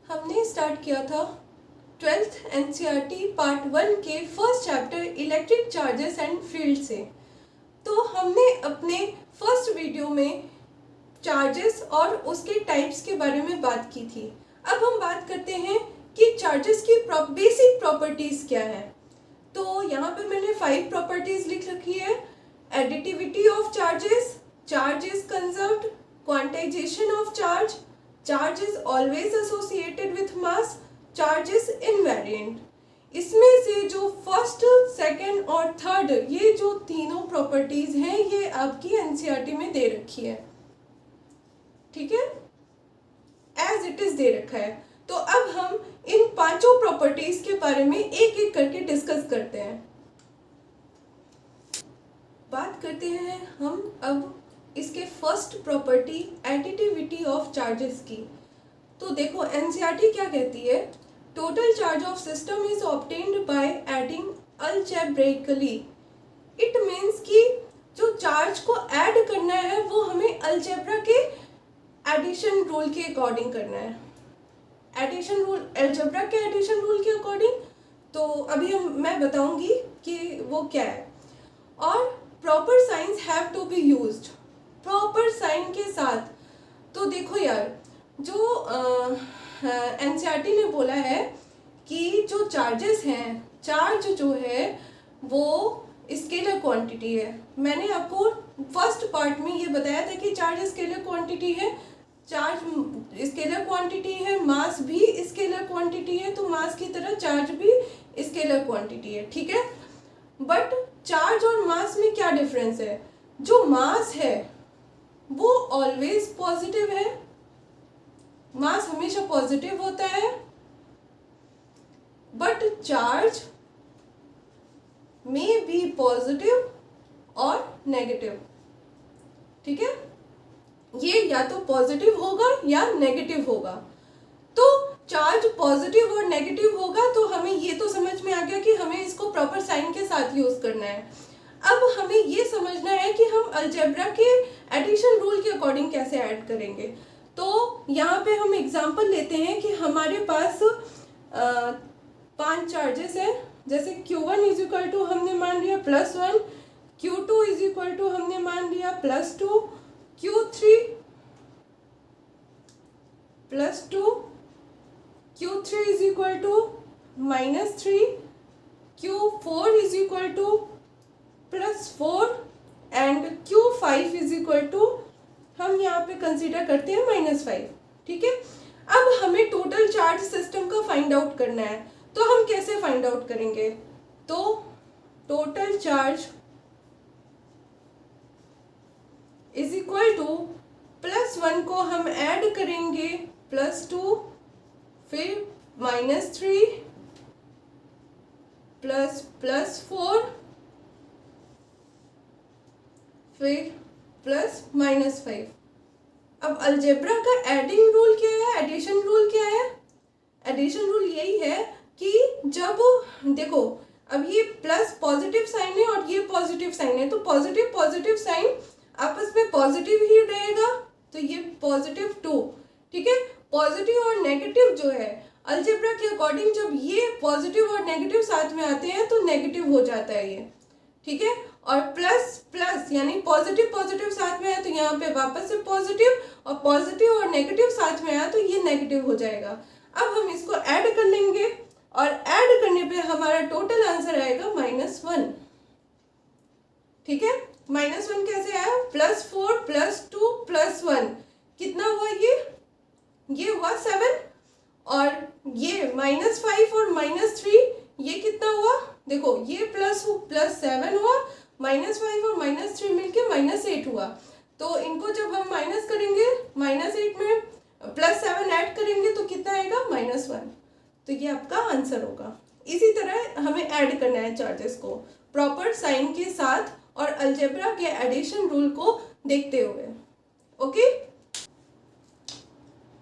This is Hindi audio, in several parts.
हमने स्टार्ट किया था 12th एनसीईआरटी पार्ट 1 के first chapter electric charges and field से। तो हमने अपने फर्स्ट वीडियो में चार्जेस और उसके टाइप्स के बारे में बात की थी। अब हम बात करते हैं कि चार्जेस की बेसिक प्रॉपर्टीज क्या है। तो यहाँ पे मैंने 5 प्रॉपर्टीज लिख रखी है। Additivity of charges, charge is conserved, quantization of charge, charge is always associated with mass, charge is invariant. इसमें से जो फर्स्ट, सेकंड और थर्ड ये जो तीनों प्रॉपर्टीज हैं ये आपकी एनसीईआरटी में दे रखी है, ठीक है, एज इट इज दे रखा है। तो अब हम इन पांचों प्रॉपर्टीज के बारे में एक एक करके डिस्कस करते हैं। बात करते हैं हम अब इसके first property additivity of charges की। तो देखो एनसीईआरटी क्या कहती है, total charge of system is obtained by adding algebraically. It means कि जो चार्ज को ऐड करना है वो हमें अलजेब्रा के एडिशन रूल के अकॉर्डिंग करना है। एडिशन रूल, अलजेब्रा के एडिशन रूल के अकॉर्डिंग। तो अभी मैं बताऊंगी कि वो क्या है। और proper signs have to be used, proper sign के साथ। तो देखो यार, जो एनसीईआरटी ने बोला है कि जो चार्जेस हैं, चार्ज जो है वो स्केलर क्वांटिटी है। मैंने आपको फर्स्ट पार्ट में ये बताया था कि चार्ज स्केलर क्वांटिटी है, चार्ज स्केलर क्वांटिटी है, मास भी स्केलर क्वांटिटी है, तो मास की तरह चार्ज भी स्केलर क्वांटिटी है, ठीक है। बट चार्ज और मास में क्या डिफरेंस है, जो मास है वो ऑलवेज पॉजिटिव है, मास हमेशा पॉजिटिव होता है, बट चार्ज में बी पॉजिटिव और नेगेटिव, ठीक है। ये या तो पॉजिटिव होगा या नेगेटिव होगा। तो चार्ज पॉजिटिव और नेगेटिव होगा तो हमें ये तो समझ में आ गया कि हमें इसको प्रॉपर साइन के साथ यूज करना है। अब हमें ये समझना है कि हम अलजेब्रा के एडिशन रूल के अकॉर्डिंग कैसे ऐड करेंगे। तो यहाँ पे हम एग्जांपल लेते हैं कि हमारे पास 5 चार्जेस हैं। जैसे Q1 इज इक्वल टू हमने मान लिया +1, Q2 इज इक्वल टू हमने मान लिया +2, Q3 +2, Q3 is equal to -3, Q4 is equal to +4 and Q5 is equal to हम यहाँ पे कंसीडर करते हैं -5, ठीक है। अब हमें टोटल चार्ज सिस्टम का फाइंड आउट करना है। तो हम कैसे फाइंड आउट करेंगे, तो total charge is equal to +1 को हम ऐड करेंगे +2, फिर -3 +4, फिर +5। अब अलजेब्रा का एडिंग रूल क्या है, एडिशन रूल क्या है। एडिशन रूल यही है कि जब देखो अब ये प्लस पॉजिटिव साइन है और ये पॉजिटिव साइन है, तो पॉजिटिव साइन आपस में पॉजिटिव ही रहेगा, तो ये +2, ठीक है। पॉजिटिव और नेगेटिव जो है अलजेब्रा के अकॉर्डिंग जब ये पॉजिटिव और नेगेटिव साथ में आते हैं तो नेगेटिव हो जाता है ये, ठीक है। और प्लस यानी पॉजिटिव साथ में आया तो यहाँ पे वापस से पॉजिटिव, और पॉजिटिव और नेगेटिव साथ में आया तो ये नेगेटिव हो जाएगा। अब हम इसको ऐड कर लेंगे और ऐड करने पे हमारा टोटल आंसर आएगा -1, ठीक है। -1 कैसे आया, +4 +2 +1 कितना हुआ, ये हुआ 7, और ये -5 और -3 ये कितना हुआ, देखो ये +7 हुआ, -5 और -3 मिलके -8 हुआ। तो इनको जब हम माइनस करेंगे, -8 में +7 ऐड करेंगे तो कितना आएगा, -1। तो ये आपका आंसर होगा। इसी तरह हमें ऐड करना है चार्जेस को प्रॉपर साइन के साथ और अलजेब्रा के एडिशन रूल को देखते हुए, ओके।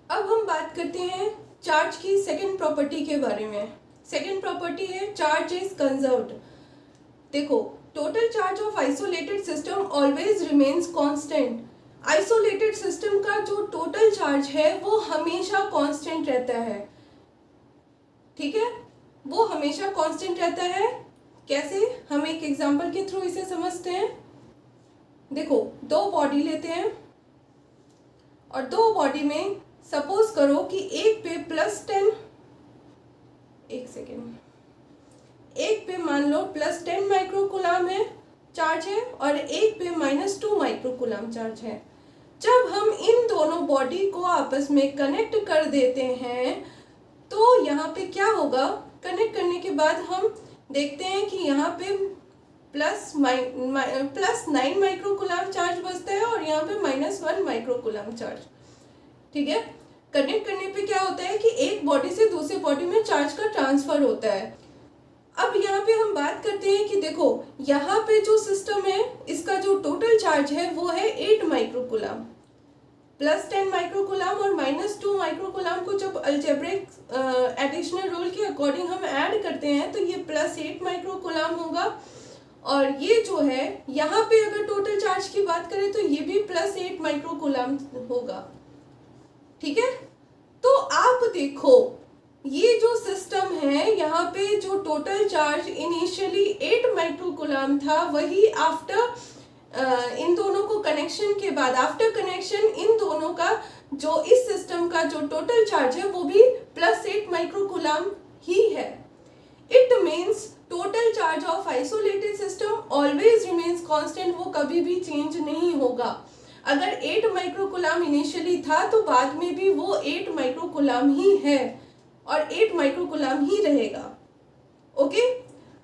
अब हम बात करते हैं चार्ज की सेकंड प्रॉपर्टी के बारे में। सेकंड प्रॉपर्टी है चार्ज इज कंजर्व्ड। देखो total charge of isolated system always remains constant. Isolated system का जो टोटल चार्ज है वो हमेशा कांस्टेंट रहता है। ठीक है, वो हमेशा कांस्टेंट रहता है। कैसे, हम एक एग्जांपल के थ्रू इसे समझते हैं। देखो, दो बॉडी लेते हैं और दो बॉडी में सपोज करो कि एक पे +10, एक सेकेंड, एक पे मान लो +10 माइक्रोकूलम है चार्ज है और एक पे -2 माइक्रोकूलम चार्ज है। जब हम इन दोनों बॉडी को आपस में कनेक्ट कर देते हैं तो यहाँ पे क्या होगा, कनेक्ट करने के बाद हम देखते हैं कि यहाँ पे +9 माइक्रोकूलम चार्ज बचता है और यहाँ पे -1 माइक्रोकूलम चार्ज। ठीक है, कनेक्ट करने पे क्या होता है कि एक बॉडी से दूसरे बॉडी में चार्ज का ट्रांसफर होता है। अब यहाँ पे हम बात करते हैं कि देखो, यहाँ पे जो सिस्टम है इसका जो टोटल चार्ज है वो है 8 माइक्रोकूलम। +10 माइक्रोकूलम और -2 माइक्रोकूलम को जब अलजेब्रिक एडिशनल रूल के अकॉर्डिंग हम ऐड करते हैं तो ये +8 माइक्रोकूलम होगा। और ये जो है यहाँ पे अगर टोटल चार्ज की बात करें तो ये भी +8 माइक्रोकूलम होगा। ठीक है, तो आप देखो ये जो सिस्टम है यहाँ पे जो टोटल चार्ज इनिशियली 8 माइक्रोकूलम था, वही आफ्टर इन दोनों को कनेक्शन के बाद, आफ्टर कनेक्शन इन दोनों का जो इस सिस्टम का जो टोटल चार्ज है वो भी +8 माइक्रोकूलम ही है। It means total charge of isolated system always remains constant, वो कभी भी चेंज नहीं होगा। अगर 8 माइक्रोकूलम इनिशियली था तो बाद में भी वो 8 माइक्रोकूलम ही है और 8 माइक्रोकूलम ही रहेगा। ओके,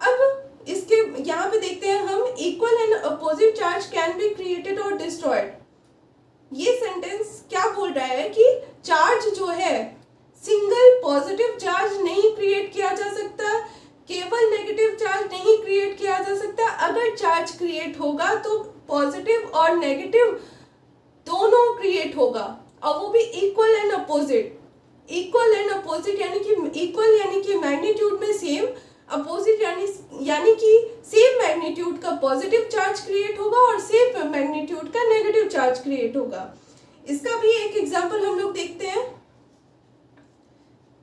अब इसके यहाँ पे देखते हैं हम, equal and opposite charge can be created और डिस्ट्रॉयड। ये सेंटेंस क्या बोल रहा है कि चार्ज जो है सिंगल पॉजिटिव चार्ज नहीं क्रिएट किया जा सकता, केवल नेगेटिव चार्ज नहीं क्रिएट किया जा सकता। अगर चार्ज क्रिएट होगा तो पॉजिटिव और नेगेटिव दोनों क्रिएट होगा और वो भी equal and opposite. Equal and opposite यानी कि इक्वल यानी कि मैग्नीट्यूड में सेम, अपोजिट यानी कि सेम मैग्नीट्यूड का पॉजिटिव चार्ज क्रिएट होगा और सेम मैग्नीट्यूड का नेगेटिव चार्ज क्रिएट होगा। इसका भी एक एग्जांपल हम लोग देखते हैं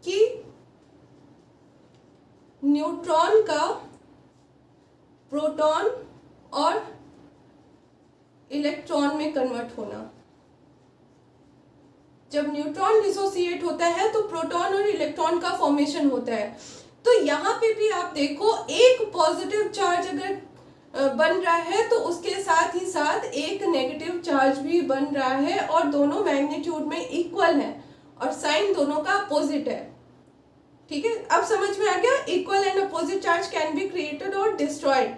कि न्यूट्रॉन का प्रोटॉन और इलेक्ट्रॉन में कन्वर्ट होना। जब न्यूट्रॉन डिसोसिएट होता है तो प्रोटॉन और इलेक्ट्रॉन का फॉर्मेशन होता है। तो यहाँ पे भी आप देखो, एक पॉजिटिव चार्ज अगर बन रहा है तो उसके साथ ही साथ एक नेगेटिव चार्ज भी बन रहा है और दोनों मैग्नीट्यूड में इक्वल है और साइन दोनों का अपोजिट है। ठीक है, अब समझ में आ गया, equal and opposite charge can be created और डिस्ट्रॉयड।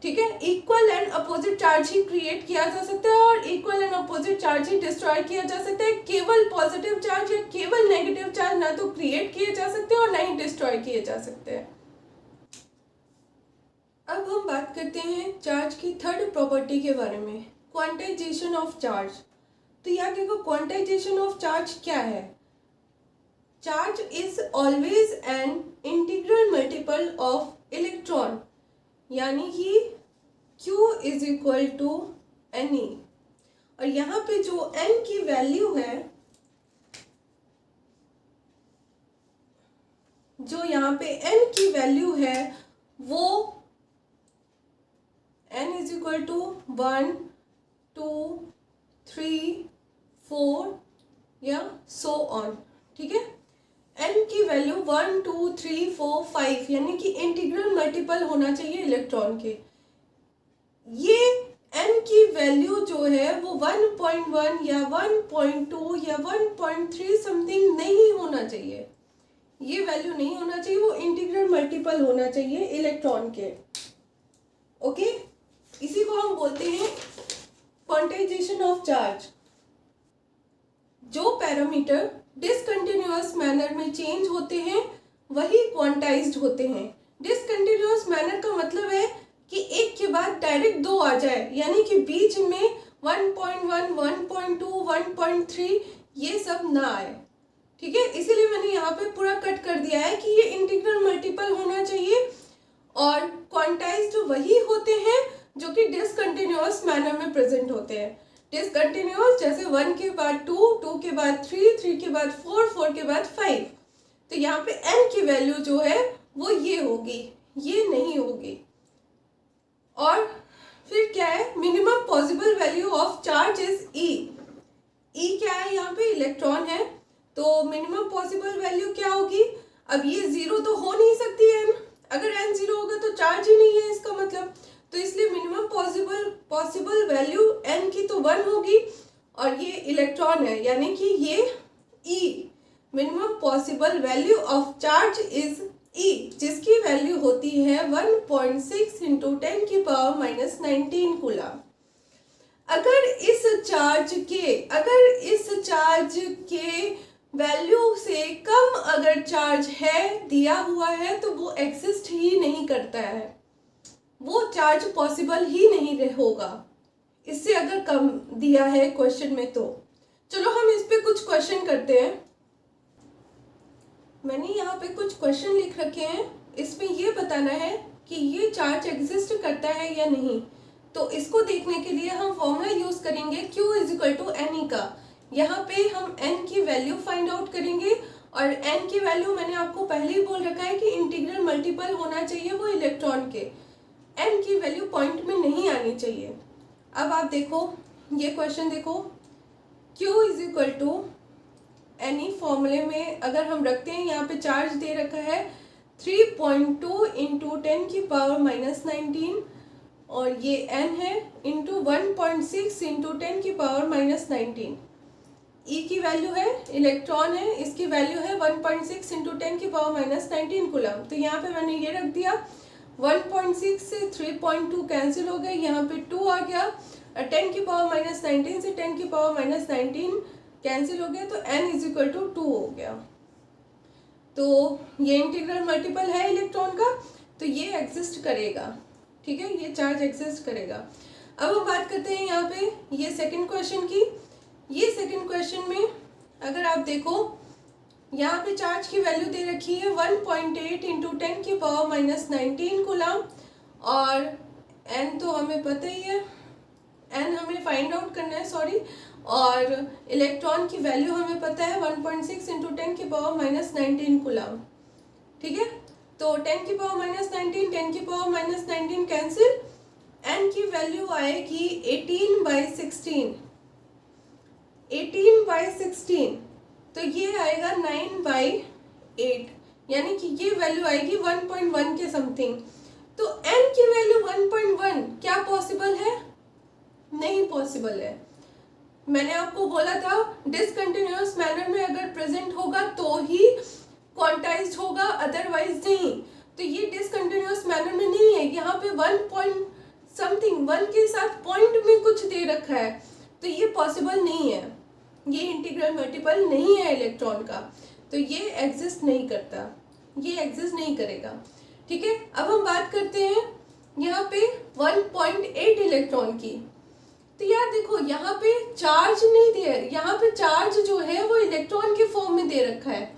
ठीक है, equal and opposite charge he create किया जा सकता है और equal and opposite charge he destroy किया जा सकता है। केवल पॉजिटिव चार्ज या केवल नेगेटिव चार्ज ना तो क्रिएट किए जा सकते हैं और ना ही डिस्ट्रॉय किए जा सकते हैं। अब हम बात करते हैं चार्ज की थर्ड प्रॉपर्टी के बारे में, क्वांटाइजेशन ऑफ चार्ज। तो यहाँ देखो, क्वांटाइजेशन ऑफ चार्ज क्या है। Charge is always an integral multiple of electron, यानी कि Q is equal to NE। और यहाँ पे जो N की वैल्यू है, जो यहाँ पे N की वैल्यू है वो N इज इक्वल टू 1, 2, 3, 4 या सो ऑन। ठीक है, n की वैल्यू 1, 2, 3, 4, 5 यानी कि इंटीग्रल मल्टीपल होना चाहिए इलेक्ट्रॉन के। ये n की वैल्यू जो है वो 1.1 या 1.2 या 1.3 समथिंग नहीं होना चाहिए। ये वैल्यू नहीं होना चाहिए, वो इंटीग्रल मल्टीपल होना चाहिए इलेक्ट्रॉन के। ओके, इसी को हम बोलते हैं क्वांटाइजेशन ऑफ चार्ज। जो पैरामीटर डिसकंटिन्यूअस मैनर में चेंज होते हैं वही क्वांटाइज्ड होते हैं। डिसकंटिन्यूअस मैनर का मतलब है कि एक के बाद डायरेक्ट दो आ जाए, यानी कि बीच में 1.1, 1.2, 1.3 ये सब ना आए। ठीक है, इसीलिए मैंने यहाँ पे पूरा कट कर दिया है कि ये इंटीग्रल मल्टीपल होना चाहिए और क्वांटाइज्ड वही होते हैं जो कि डिसकंटिन्यूअस मैनर में प्रेजेंट होते हैं। डिसकंटिन्यूअस जैसे 1 के बाद 2, 2 के बाद 3, 3 के बाद 4, 4 के बाद 5। तो यहाँ पे n की वैल्यू जो है वो ये होगी, ये नहीं होगी। और फिर क्या है, minimum possible value of charge is E. E क्या है, यहाँ पे इलेक्ट्रॉन है, तो मिनिमम पॉसिबल वैल्यू क्या होगी। अब ये जीरो तो हो नहीं सकती एन, अगर एन जीरो होगा तो चार्ज ही नहीं है इसका मतलब, तो इसलिए मिनिमम पॉसिबल वैल्यू एन की तो 1 होगी, और ये इलेक्ट्रॉन है यानी कि ये E, minimum possible value of charge is E, जिसकी वैल्यू होती है 1.6 इंटू 10 की पावर माइनस 19 कूलम। अगर इस चार्ज के वैल्यू से कम अगर चार्ज है दिया हुआ है तो वो एग्जिस्ट ही नहीं करता है, वो चार्ज पॉसिबल ही नहीं होगा इससे अगर कम दिया है क्वेश्चन में। तो चलो हम इस पे कुछ क्वेश्चन करते हैं। मैंने यहाँ पे कुछ क्वेश्चन लिख रखे हैं, इसमें ये बताना है कि ये चार्ज एग्जिस्ट करता है या नहीं। तो इसको देखने के लिए हम फॉर्मूला यूज करेंगे Q is equal to n का। यहाँ पे हम n की वैल्यू फाइंड आउट करेंगे, और n की वैल्यू मैंने आपको पहले ही बोल रखा है कि इंटीग्रल मल्टीपल होना चाहिए वो इलेक्ट्रॉन के, n की वैल्यू पॉइंट में नहीं आनी चाहिए। अब आप देखो ये क्वेश्चन देखो, Q is equal to n e फॉर्मूले में अगर हम रखते हैं, यहाँ पे चार्ज दे रखा है 3.2 इंटू 10 की पावर माइनस 19, और ये n है इंटू 1.6 इंटू 10 की पावर माइनस 19। E की वैल्यू है, इलेक्ट्रॉन है, इसकी वैल्यू है 1.6 इंटू 10 की पावर माइनस 19 कूलम। तो यहाँ पे मैंने ये रख दिया, 1.6 से 3.2 कैंसिल हो गए, यहाँ पे 2 आ गया, और 10 की पावर माइनस 19 से 10 की पावर माइनस 19 कैंसिल हो गया, तो n इज इक्वल टू 2 हो गया। तो ये इंटीग्रल मल्टीपल है इलेक्ट्रॉन का, तो ये एग्जिस्ट करेगा, ठीक है, ये चार्ज एग्जिस्ट करेगा। अब हम बात करते हैं यहाँ पे ये सेकंड क्वेश्चन की। ये सेकंड क्वेश्चन में अगर आप देखो, यहाँ पे चार्ज की वैल्यू दे रखी है 1.8 इंटू 10 की पावर माइनस 19 कूलम, और n तो हमें पता ही है, n हमें फाइंड आउट करना है, सॉरी, और इलेक्ट्रॉन की वैल्यू हमें पता है 1.6 इंटू 10 की पावर माइनस 19 कूलम, ठीक है। तो 10 की पावर माइनस 19, 10 की पावर माइनस 19 कैंसिल, n की वैल्यू आएगी 18/16, 18/16, तो ये आएगा 9/8, यानी कि ये वैल्यू आएगी 1.1 के समथिंग। तो n की वैल्यू 1.1 क्या पॉसिबल है? नहीं पॉसिबल है। मैंने आपको बोला था डिसकंटिन्यूअस मैनर में अगर प्रेजेंट होगा तो ही क्वांटाइज्ड होगा, अदरवाइज नहीं। तो ये डिसकंटिन्यूअस मैनर में नहीं है, यहाँ पे 1 के साथ पॉइंट में कुछ दे रखा है, तो ये पॉसिबल नहीं है, ये इंटीग्रल मल्टीपल नहीं है इलेक्ट्रॉन का, तो ये एग्जिस्ट नहीं करता, ये एग्जिस्ट नहीं करेगा, ठीक है। अब हम बात करते हैं यहाँ पे 1.8 इलेक्ट्रॉन की। तो यार देखो यहाँ पे चार्ज नहीं दे, यहाँ पे चार्ज जो है वो इलेक्ट्रॉन के फॉर्म में दे रखा है,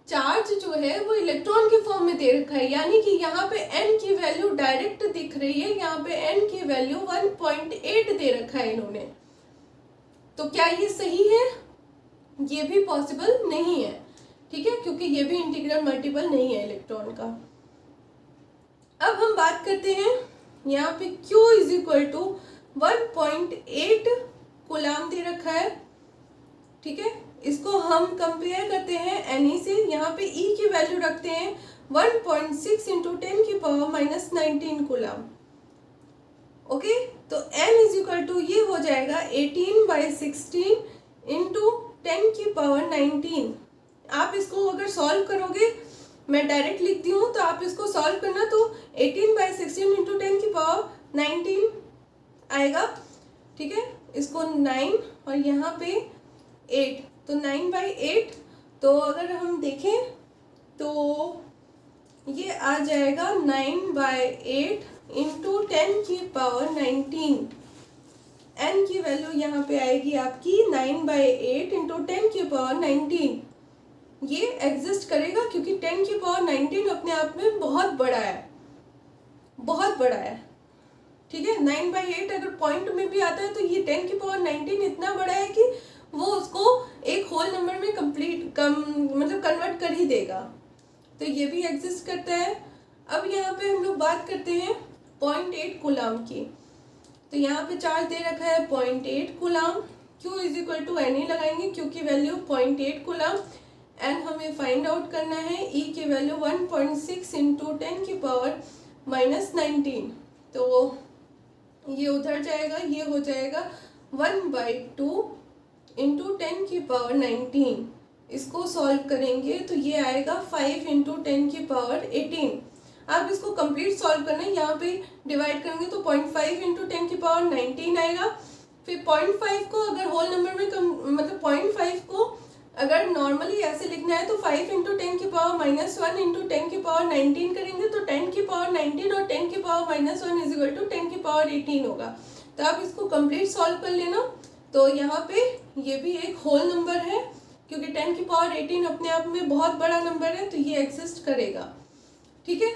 चार्ज जो है वो इलेक्ट्रॉन के फॉर्म में दे रखा है, यानी कि यहाँ पे n की वैल्यू डायरेक्ट दिख रही है, यहाँ पे n की वैल्यू 1.8 दे रखा है इन्होंने। तो क्या ये सही है? ये भी पॉसिबल नहीं है, ठीक है, क्योंकि ये भी इंटीग्रल मल्टीपल नहीं है इलेक्ट्रॉन का। अब हम बात करते हैं यहाँ पे Q is equal to 1.8 coulomb दे रखा है, ठीक है। इसको हम कंपेयर करते हैं Ne से, यहाँ पे E की वैल्यू रखते हैं 1.6 इंटू 10 की पावर माइनस 19 कूलम, ओके। तो N इज इक्वल टू ये हो जाएगा 18/16 इंटू 10 की पावर 19। आप इसको अगर सॉल्व करोगे, मैं डायरेक्ट लिखती हूँ, तो आप इसको सॉल्व करना, तो 18/16 इंटू 10 की पावर 19 आएगा, ठीक है। इसको 9 और यहाँ पे 8, तो 9/8, तो अगर हम देखें तो ये आ जाएगा 9/8 इंटू 10 की पावर 19। n की वैल्यू यहाँ पे आएगी आपकी 9/8 इंटू 10 की पावर 19। ये एग्जिस्ट करेगा क्योंकि 10 की पावर 19 अपने आप में बहुत बड़ा है, बहुत बड़ा है, ठीक है। 9/8 अगर पॉइंट में भी आता है तो ये 10 की पावर 19 इतना बड़ा है कि वो उसको एक होल नंबर में मतलब कन्वर्ट कर ही देगा। तो ये भी एग्जिस्ट करता है। अब यहाँ पे हम लोग बात करते हैं 0.8 कूलाम की। तो यहाँ पे चार्ज दे रखा है 0.8 coulomb, Q is equal to NE लगाएंगे, Q की वैल्यू 0.8 कूलाम, एंड हमें फाइंड आउट करना है E की वैल्यू 1.6 इंटू 10 की पावर -19। तो ये उधर जाएगा, ये हो जाएगा 1/2 इंटू 10 की पावर 19। इसको सॉल्व करेंगे तो ये आएगा 5 इंटू 10 की पावर 18। आप इसको कंप्लीट सॉल्व करना है, यहाँ पे डिवाइड करेंगे तो 0.5 इंटू 10 की पावर 19 आएगा। फिर 0.5 को अगर होल नंबर में मतलब 0.5 को अगर नॉर्मली ऐसे लिखना है तो 5 इंटू 10 की पावर -1 इंटू 10 की पावर 19 करेंगे तो 10 की पावर 19 और 10 की पावर -1 इज इक्वल टू 10 की पावर 18 होगा। तो आप इसको कंप्लीट सॉल्व कर लेना। तो यहाँ पे ये भी एक होल नंबर है, क्योंकि 10 की पावर 18 अपने आप में बहुत बड़ा नंबर है, तो ये एग्जिस्ट करेगा। ठीक है,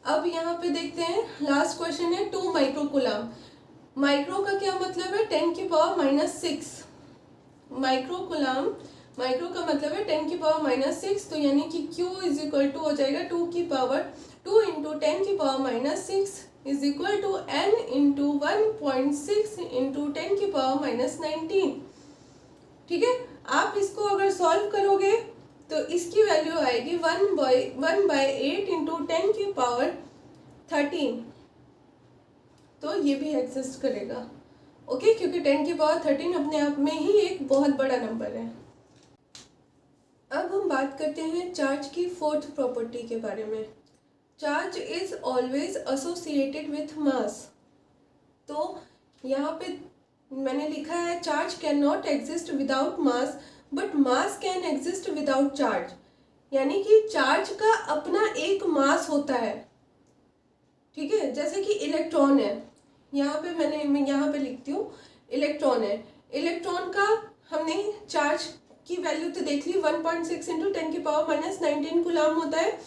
अब यहाँ पे देखते हैं लास्ट क्वेश्चन है 2 माइक्रो कूलाम। माइक्रो का क्या मतलब है? 10 की पावर -6 माइक्रो कूलाम। माइक्रो का मतलब है 10 की पावर -6, तो यानी कि Q इज इक्वल टू हो जाएगा 2 की पावर 2 इंटू 10 की power -6 is equal to N into 1.6 into 10 की पावर -19। ठीक है, आप इसको अगर सॉल्व करोगे तो इसकी वैल्यू आएगी 1/8 इंटू 10 की पावर 13। तो ये भी एग्जिस्ट करेगा। ओके, क्योंकि 10 की पावर 13 अपने आप में ही एक बहुत बड़ा नंबर है। अब हम बात करते हैं चार्ज की फोर्थ प्रॉपर्टी के बारे में। Charge is always associated with mass. तो यहाँ पे मैंने लिखा है charge can not exist without mass, but mass can exist without charge. यानी कि चार्ज का अपना एक मास होता है। ठीक है, जैसे कि इलेक्ट्रॉन है, यहाँ पे मैं यहाँ पे लिखती हूँ इलेक्ट्रॉन है। इलेक्ट्रॉन का हमने चार्ज की वैल्यू तो देख ली, 1.6 इंटू 10 की पावर -19 कूलाम होता है।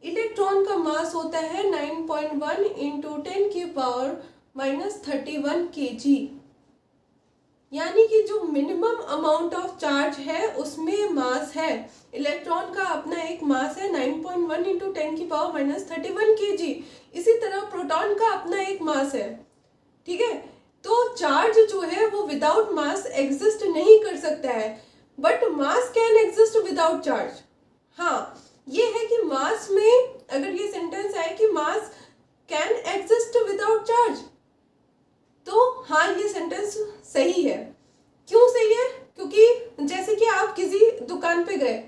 इलेक्ट्रॉन का मास होता है 9.1 इंटू 10 की पावर -31 kg। यानी कि जो मिनिमम अमाउंट ऑफ चार्ज है उसमें मास है। इलेक्ट्रॉन का अपना एक मास है 9.1 इंटू 10 की पावर -31 kg। इसी तरह प्रोटॉन का अपना एक मास है। ठीक है, तो चार्ज जो है वो विदाउट मास एग्जिस्ट नहीं कर सकता है, but mass can exist without charge. हाँ, ये है कि मास में अगर ये सेंटेंस आए कि मास कैन एग्जिस्ट विदाउट चार्ज, तो हाँ ये सेंटेंस सही है। क्यों सही है? क्योंकि जैसे कि आप किसी दुकान पे गए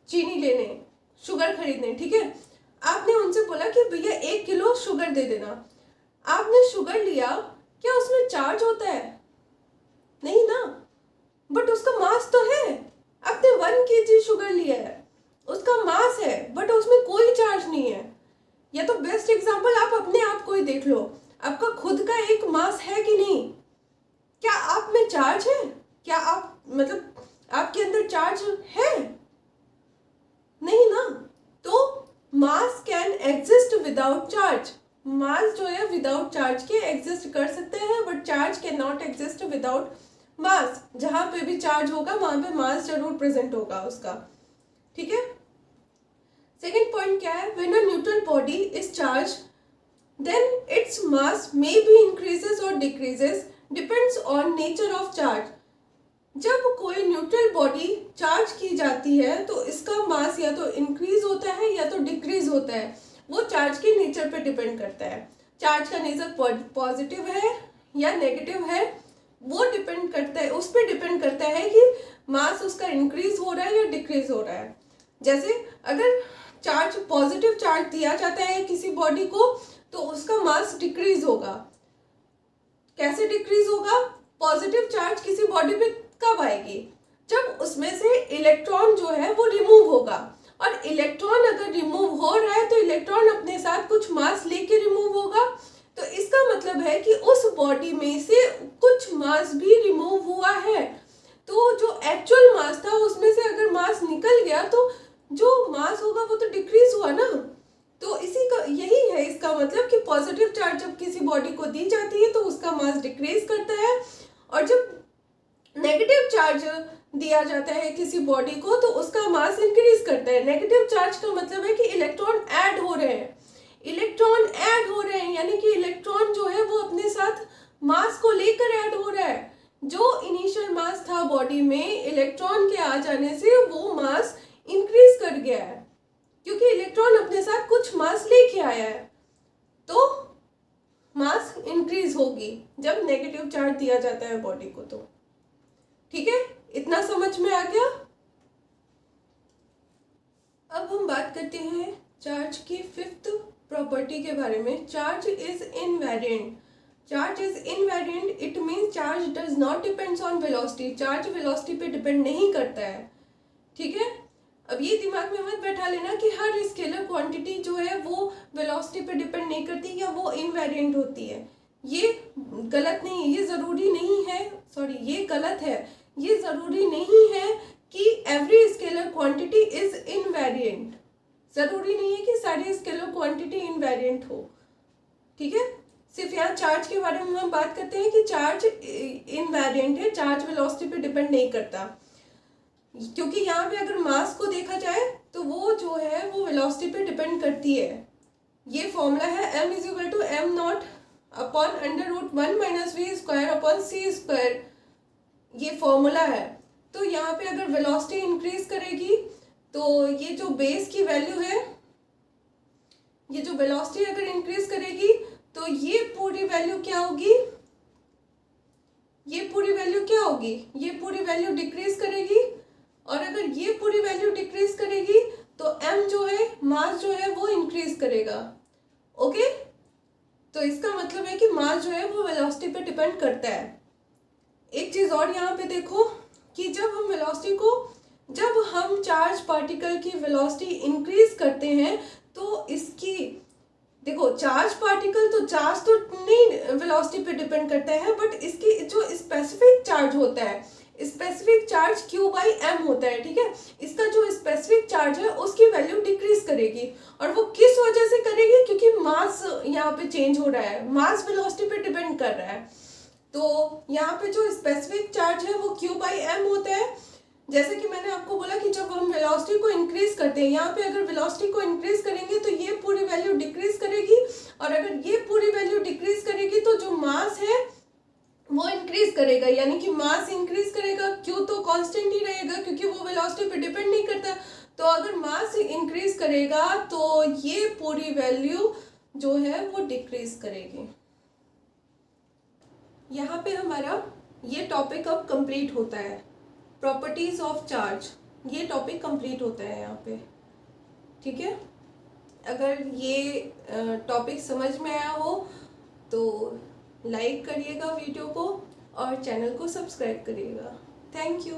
चीनी लेने, शुगर खरीदने, ठीक है, आपने उनसे बोला कि भैया 1 किलो शुगर दे देना। आपने शुगर लिया, क्या उसमें चार्ज होता है? नहीं ना, बट उसका मास तो है। आपने 1 kg शुगर लिया है, उसका मास है, बट उसमें कोई चार्ज नहीं है। या तो बेस्ट एग्जांपल आप अपने आप को ही देख लो, आपका खुद का एक मास है कि नहीं? क्या आप में चार्ज है? क्या आप मतलब आपके अंदर चार्ज है? नहीं ना। तो mass can exist without charge. Mass जो है विदाउट चार्ज के एग्जिस्ट कर सकते हैं, but charge can not exist without mass. जहां पे भी चार्ज होगा वहां पे मास जरूर प्रेजेंट होगा उसका। ठीक है, सेकेंड पॉइंट क्या है? When a neutral body is charge then its mass may be increases or decreases depends on nature of charge। जब कोई न्यूट्रल बॉडी चार्ज की जाती है तो इसका मास या तो इंक्रीज होता है या तो डिक्रीज होता है। वो चार्ज के नेचर पे डिपेंड करता है। चार्ज का नेचर पॉजिटिव है या नेगेटिव है, वो डिपेंड करता है, उस पर डिपेंड करता है कि मास उसका इंक्रीज हो रहा है या डिक्रीज हो रहा है। जैसे अगर चार्ज पॉजिटिव चार्ज दिया जाता है किसी बॉडी को तो उसका मास डिक्रीज होगा। कैसे डिक्रीज होगा? पॉजिटिव चार्ज किसी बॉडी पे कब आएगी? जब उसमें से इलेक्ट्रॉन जो है वो रिमूव होगा। और इलेक्ट्रॉन अगर रिमूव हो रहा है तो इलेक्ट्रॉन अपने साथ कुछ मास लेके रिमूव होगा। तो इसका मतलब है कि उस बॉडी में से कुछ मास भी रिमूव हुआ है। तो जो एक्चुअल मास था उसमें से अगर मास निकल गया तो जो मास होगा वो तो डिक्रीज हुआ ना। तो इसी का यही है इसका मतलब कि पॉजिटिव चार्ज जब किसी बॉडी को दी जाती है तो उसका मास डिक्रीज करता है, और जब नेगेटिव चार्ज दिया जाता है किसी बॉडी को तो उसका मास इंक्रीज करता है। नेगेटिव चार्ज का मतलब है कि इलेक्ट्रॉन ऐड हो रहे हैं, इलेक्ट्रॉन ऐड हो रहे हैं, यानी कि इलेक्ट्रॉन जो है वो अपने साथ मास को लेकर ऐड हो रहा है। जो इनिशियल मास था बॉडी में, इलेक्ट्रॉन के आ जाने से वो मास इंक्रीज कर गया है, क्योंकि इलेक्ट्रॉन अपने साथ कुछ मास लेके आया है। तो मास इंक्रीज होगी जब नेगेटिव चार्ज दिया जाता है बॉडी को। तो ठीक है, इतना समझ में आ गया। अब हम बात करते हैं चार्ज की फिफ्थ प्रॉपर्टी के बारे में। Charge is invariant. Charge is invariant, it means charge does not depends on velocity. Charge velocity पे डिपेंड नहीं करता है। ठीक है, अब ये दिमाग में मत बैठा लेना कि हर स्केलर क्वांटिटी जो है वो वेलोसिटी पे डिपेंड नहीं करती या वो इनवेरिएंट होती है। ये गलत नहीं है, ये ज़रूरी नहीं है, सॉरी ये गलत है। ये ज़रूरी नहीं है कि every scalar quantity is invariant. ज़रूरी नहीं है कि सारी स्केलर क्वांटिटी इनवेरिएंट हो। ठीक है, सिर्फ यहाँ चार्ज के बारे में हम बात करते हैं कि चार्ज इनवेरिएंट है, चार्ज वेलोसिटी पे डिपेंड नहीं करता। क्योंकि यहाँ पे अगर मास को देखा जाए तो वो जो है वो वेलोसिटी पे डिपेंड करती है। ये फॉर्मूला है m = m0 upon √1 - v² upon c²। ये फॉर्मूला है। तो यहाँ पे अगर वेलोसिटी इंक्रीज करेगी तो ये जो बेस की वैल्यू है, ये जो वेलोसिटी अगर इंक्रीज करेगी तो ये पूरी वैल्यू क्या होगी, ये पूरी वैल्यू क्या होगी, ये पूरी वैल्यू डिक्रीज करेगी। और अगर ये पूरी वैल्यू डिक्रीज करेगी तो m जो है, मास जो है वो इंक्रीज करेगा। ओके, तो इसका मतलब है कि मास जो है वो वेलोसिटी पे डिपेंड करता है। एक चीज और यहाँ पे देखो कि जब हम वेलोसिटी को, जब हम चार्ज पार्टिकल की वेलोसिटी इंक्रीज करते हैं तो इसकी, देखो चार्ज पार्टिकल तो चार्ज तो नहीं वेलोसिटी पे डिपेंड करता है, बट इसकी जो स्पेसिफिक चार्ज होता है, स्पेसिफिक चार्ज Q/m होता है। ठीक है, इसका जो स्पेसिफिक चार्ज है उसकी वैल्यू डिक्रीज करेगी। और वो किस वजह से करेगी, क्योंकि मास यहाँ पे चेंज हो रहा है, मास वेलोसिटी पे डिपेंड कर रहा है। तो यहाँ पे जो स्पेसिफिक चार्ज है वो Q/m होता है। जैसे कि मैंने आपको बोला कि जब हम वेलोसिटी को इंक्रीज करते हैं, यहाँ पे अगर वेलोसिटी को इंक्रीज करेंगे तो ये पूरी वैल्यू डिक्रीज करेगी, और अगर ये पूरी वैल्यू डिक्रीज करेगी तो जो मास है वो इंक्रीज करेगा, यानी कि मास इंक्रीज करेगा। क्यों, तो कांस्टेंट ही रहेगा क्योंकि वो वेलोसिटी पे डिपेंड नहीं करता। तो अगर मास इंक्रीज करेगा तो ये पूरी वैल्यू जो है वो डिक्रीज करेगी। यहाँ पे हमारा ये टॉपिक अब कंप्लीट होता है, प्रॉपर्टीज ऑफ चार्ज। ये टॉपिक कंप्लीट होता है यहाँ पे। ठीक है, अगर ये टॉपिक समझ में आया हो तो लाइक करिएगा वीडियो को और चैनल को सब्सक्राइब करिएगा। Thank you.